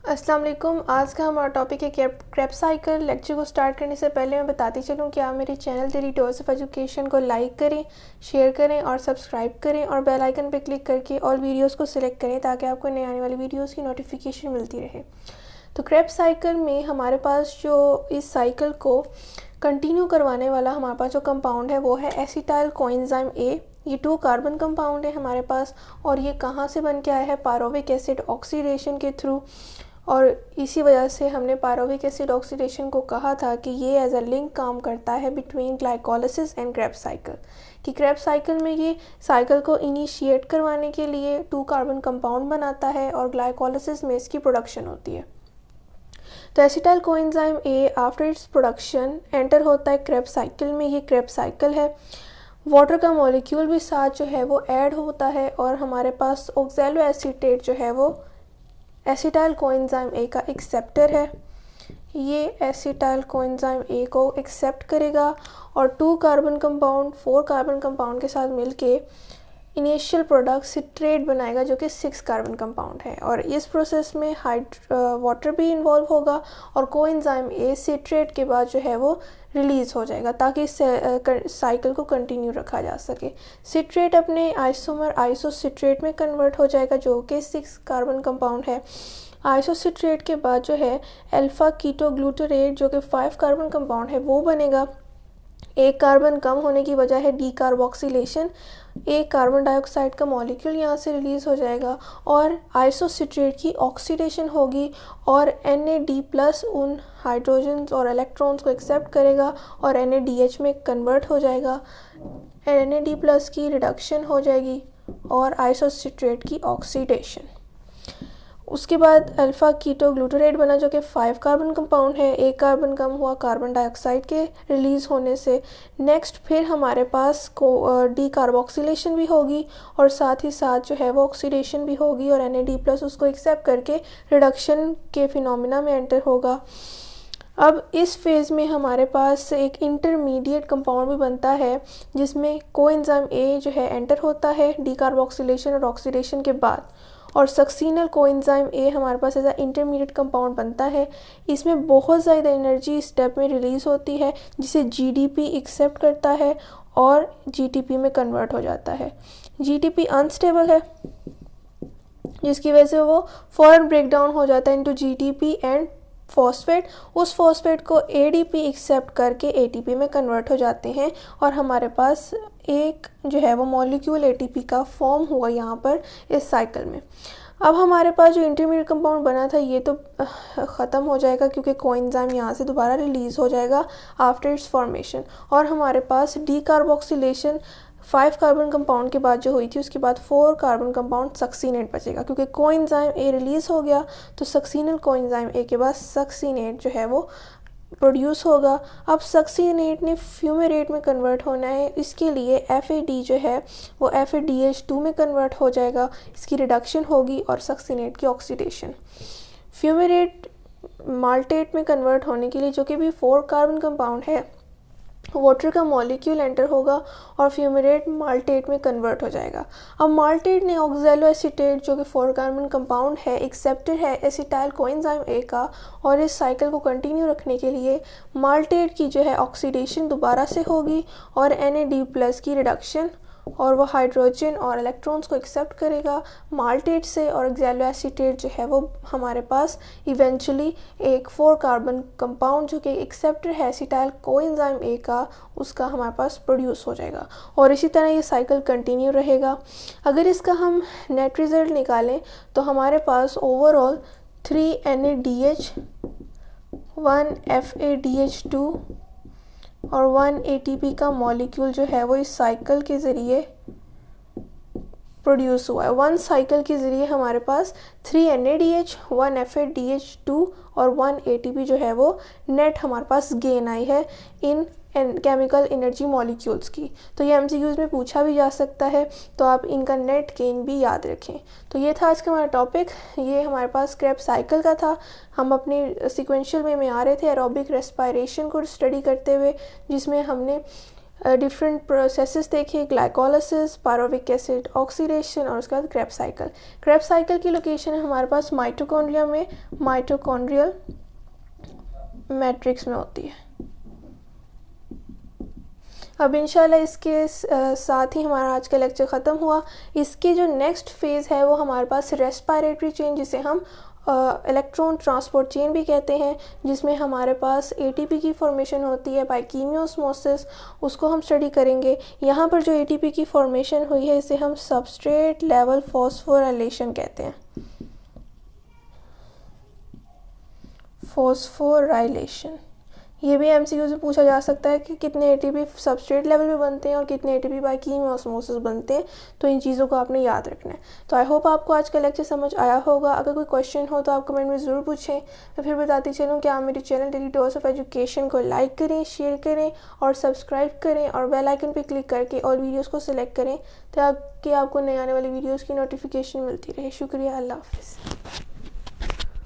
अस्सलाम वालेकुम। आज का हमारा टॉपिक है क्रेब साइकिल। लेक्चर को स्टार्ट करने से पहले मैं बताती चलूँ कि आप मेरे चैनल तेरी डोज ऑफ एजुकेशन को लाइक करें, शेयर करें और सब्सक्राइब करें और बेल आइकन पर क्लिक करके ऑल वीडियोस को सिलेक्ट करें ताकि आपको नए आने वाली वीडियोस की नोटिफिकेशन मिलती रहे। तो क्रेब साइकिल में हमारे पास जो इस साइकिल को कंटिन्यू करवाने वाला हमारे पास जो कंपाउंड है वो है एसिटाइल कोएंजाइम ए। ये 2 कार्बन कंपाउंड है हमारे पास और ये कहाँ से बन के आया है? पायरोविक एसिड ऑक्सीडेशन के थ्रू। और इसी वजह से हमने पायरोविक एसिड ऑक्सीडेशन को कहा था कि ये एज अ लिंक काम करता है between glycolysis and Krebs cycle, कि क्रेब साइकिल में ये साइकिल को इनिशिएट करवाने के लिए 2 कार्बन कंपाउंड बनाता है और ग्लाइकोलिसिस में इसकी प्रोडक्शन होती है। तो acetyl coenzyme A after its production enter होता है क्रेब साइकिल में। ये क्रेब साइकिल है। वाटर का मॉलिक्यूल भी साथ जो है वो ऐड होता है और हमारे पास ऑक्सैलो एसीटेट जो है वो एसिटाइल कोएंजाइम ए का एक्सेप्टर है। ये एसिटाइल कोएंजाइम ए को एक्सेप्ट करेगा और 2 कार्बन कंपाउंड 4 कार्बन कंपाउंड के साथ मिलके इनिशियल प्रोडक्ट सिट्रेट बनाएगा जो कि 6 कार्बन कंपाउंड है। और इस प्रोसेस में वाटर भी इन्वॉल्व होगा और कोएंजाइम ए सिट्रेट के बाद जो है वो रिलीज़ हो जाएगा ताकि इस साइकिल को कंटिन्यू रखा जा सके। सिट्रेट अपने आइसोमर आइसोसिट्रेट में कन्वर्ट हो जाएगा जो कि 6 कार्बन कंपाउंड है। आइसोसिट्रेट के बाद जो है अल्फा कीटोग्लूटरेट जो कि 5 कार्बन कंपाउंड है वो बनेगा। एक कार्बन कम होने की वजह है डीकार्बोक्सिलेशन। एक कार्बन डाइऑक्साइड का मॉलिक्यूल यहाँ से रिलीज़ हो जाएगा और आइसोसिट्रेट की ऑक्सीडेशन होगी और Na+ उन हाइड्रोजन्स और इलेक्ट्रॉन्स को एक्सेप्ट करेगा और NaDH में कन्वर्ट हो जाएगा। Na+ की रिडक्शन हो जाएगी और आइसोसिट्रेट की ऑक्सीडेशन। उसके बाद अल्फ़ा कीटोग्लूटरेट बना जो कि 5 कार्बन कंपाउंड है। एक कार्बन कम हुआ कार्बन डाइऑक्साइड के रिलीज़ होने से। नेक्स्ट फिर हमारे पास डीकार्बोक्सिलेशन भी होगी और साथ ही साथ जो है वो ऑक्सीडेशन भी होगी और Na+ उसको एक्सेप्ट करके रिडक्शन के फिनोमिना में एंटर होगा। अब इस फेज़ में हमारे पास एक इंटरमीडिएट कंपाउंड भी बनता है जिसमें कोएंजाइम ए जो है एंटर होता है डीकार्बोक्सिलेशन और ऑक्सीडेशन के बाद और सक्सीनल कोएंजाइम ए हमारे पास ऐसा इंटरमीडिएट कंपाउंड बनता है। इसमें बहुत ज़्यादा एनर्जी इस स्टेप में रिलीज़ होती है जिसे जीडीपी एक्सेप्ट करता है और जीटीपी में कन्वर्ट हो जाता है। जीटीपी अनस्टेबल है जिसकी वजह से वो फ़ौरन ब्रेक डाउन हो जाता है इनटू जीटीपी एंड फॉस्फेट। उस फॉस्फेट को एडीपी एक्सेप्ट करके एटीपी में कन्वर्ट हो जाते हैं और हमारे पास एक जो है वो मॉलिक्यूल एटीपी का फॉर्म हुआ यहाँ पर इस साइकिल में। अब हमारे पास जो इंटरमीडिएट कंपाउंड बना था ये तो ख़त्म हो जाएगा क्योंकि कोएंजाइम यहाँ से दोबारा रिलीज़ हो जाएगा आफ्टर इट्स फॉर्मेशन और हमारे पास डीकार्बोक्सिलेशन 5 कार्बन कंपाउंड के बाद जो हुई थी उसके बाद 4 कार्बन कंपाउंड सक्सीनेट बचेगा क्योंकि कोएंजाइम ए रिलीज़ हो गया तो सक्सीनल कोएंजाइम ए के बाद सक्सीनेट जो है वो प्रोड्यूस होगा। अब सक्सीनेट ने फ्यूमेरेट में कन्वर्ट होना है, इसके लिए FAD जो है वो FADH2 में कन्वर्ट हो जाएगा। इसकी रिडक्शन होगी और सक्सीनेट की ऑक्सीडेशन। फ्यूमेरेट माल्टेट में कन्वर्ट होने के लिए जो कि भी 4 कार्बन कंपाउंड है वाटर का मॉलिक्यूल एंटर होगा और फ्यूमेरेट माल्टेट में कन्वर्ट हो जाएगा। अब माल्टेट ने ऑक्सैलो एसीटेट जो कि 4 कार्बन कंपाउंड है एक्सेप्टेड है एसिटाइल कोएंजाइम ए का और इस साइकिल को कंटिन्यू रखने के लिए माल्टेट की जो है ऑक्सीडेशन दोबारा से होगी और Na+ की रिडक्शन और वो हाइड्रोजन और इलेक्ट्रॉन्स को एक्सेप्ट करेगा माल्टेट से और ऑक्सैलो एसीटेट जो है वो हमारे पास इवेंचुअली एक 4 कार्बन कंपाउंड जो कि एक्सेप्टर है एसिटाइल कोएंजाइम ए का उसका हमारे पास प्रोड्यूस हो जाएगा और इसी तरह ये साइकिल कंटिन्यू रहेगा। अगर इसका हम नेट रिज़ल्ट निकालें तो हमारे पास ओवरऑल 3 NaDH 1 FADH2 और 1 ATP का मॉलिक्यूल जो है वो इस साइकिल के ज़रिए प्रोड्यूस हुआ है। 1 साइकिल के ज़रिए हमारे पास 3 NaDH 1 FADH2 और 1 ATP जो है वो नेट हमारे पास गेन आई है इन केमिकल एनर्जी मॉलिक्यूल्स की। तो ये MCQs में पूछा भी जा सकता है तो आप इनका नेट गेन भी याद रखें। तो ये था आज का हमारा टॉपिक। ये हमारे पास क्रेब साइकिल का था। हम अपने सिक्वेंशियल वे में आ रहे थे एरोबिक रेस्पिरेशन को स्टडी करते हुए जिसमें हमने डिफरेंट प्रोसेसेस देखे, ग्लाइकोलाइसिस, पायरुविक एसिड ऑक्सीडेशन और उसके बाद क्रेब्स साइकिल। क्रेब्स साइकिल की लोकेशन है हमारे पास माइटोकॉन्ड्रिया में, माइटोकॉन्ड्रियल मैट्रिक्स में होती है। अब इंशाल्लाह इसके साथ ही हमारा आज का लेक्चर ख़त्म हुआ। इसकी जो नेक्स्ट फेज़ है वो हमारे पास रेस्पिरेटरी चेन, जिसे हम इलेक्ट्रॉन ट्रांसपोर्ट चेन भी कहते हैं, जिसमें हमारे पास एटीपी की फॉर्मेशन होती है बाय कीमियोस्मोसिस, उसको हम स्टडी करेंगे। यहाँ पर जो एटीपी की फॉर्मेशन हुई है इसे हम सबस्ट्रेट लेवल फॉस्फोराइलेशन कहते हैं, फॉस्फोराइलेशन। ये भी एमसीक्यू से पूछा जा सकता है कि कितने एटीपी सबस्ट्रेट लेवल पे बनते हैं और कितने एटीपी बाय कीमियोस्मोसिस बनते हैं, तो इन चीज़ों को आपने याद रखना है। तो आई होप आपको आज का लेक्चर समझ आया होगा। अगर कोई क्वेश्चन हो तो आप कमेंट में ज़रूर पूछें। मैं फिर बताती चलूँ कि आप मेरे channel daily dose of education को लाइक करें, शेयर करें और सब्सक्राइब करें और बेल आइकन पर क्लिक करके ऑल वीडियोज़ को सिलेक्ट करें ताकि आपको नए आने वाली वीडियोज़ की नोटिफिकेशन मिलती रहे। शुक्रिया, अल्लाह हाफ़िज़।